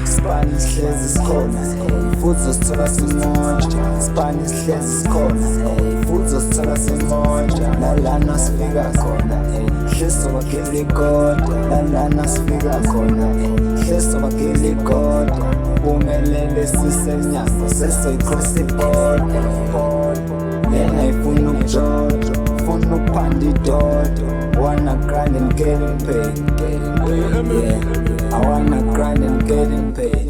Spanish hlezi sikhona, futhi uzosithola simonja. Spanish hlezi sikhona, futhi uzosithola simonja. Nalana sifika khona, hlezi bageli kodwa. Nalana sifika khona, hlezi bageli kodwa. Umelele sisenyanga, seseyicross iborder. Yena ifuna ukujojo, funa ukuphanda idodo. Wanna grind and getting paid. Yeah, I wanna grind and getting paid.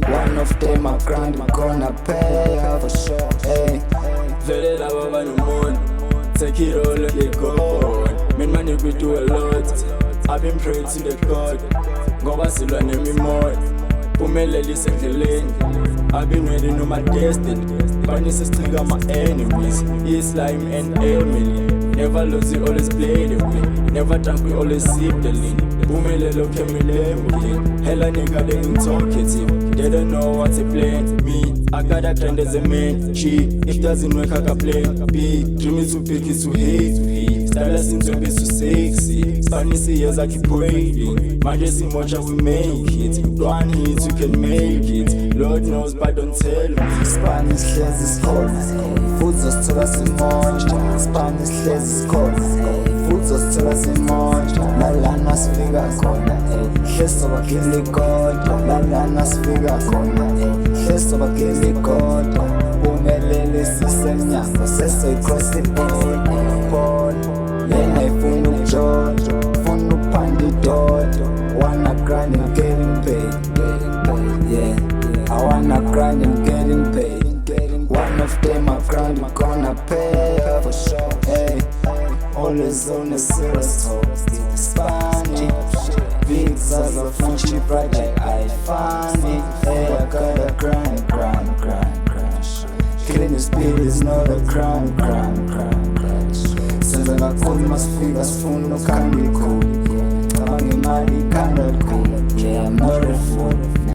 One of them I grind, I'm gonna pay her for sure. Hey, Vele laba banomuntu, take it all and let go. Man, we do a lot. I've been praying to the God. Ngoba silwa nemimoya, umelele isendleleni. I've been ready to my destiny. Vanessa still my enemies. Islam and Emily. Never lose, we always play the win. Never drunk, we always sip the lean. Umelele okay, me level. Hella nigga, they ain't talkative. They don't know what they plan. Me, I got a grind as a man. G, if doesn't work, I can play. B, dream is too big, it's too hate. Style seems to be so sexy. Spanish years I keep praying. Majesty much we make it. One hit, you can make it. Lord knows, but don't tell me. Spanish hlezi sikhona, futhi uzosithola simonja. Spanish hlezi sikhona, futhi uzosithola simonja. Nalana sifika khona, hlezi bageli kodwa. Nalana sifika khona, hlezi bageli kodwa. Umelele sisenyanga, seseyicross iborder. Yena ifuna ukujojo, funa ukuphanda idodo. Wanna grind and getting paid. Yeah, I wanna grind and getting paid. One of them I grind, I'm gonna pay her for sure. Hey, always on the serious talk. Spanish, big size of Fuji project, I find it. Hey, I gotta grind. Killing the speed is not a crime. Senza kakhulu masifika sifuna ukhanda ikhulu. Cabanga imali ikhanda likhulu. Yeah, I'm not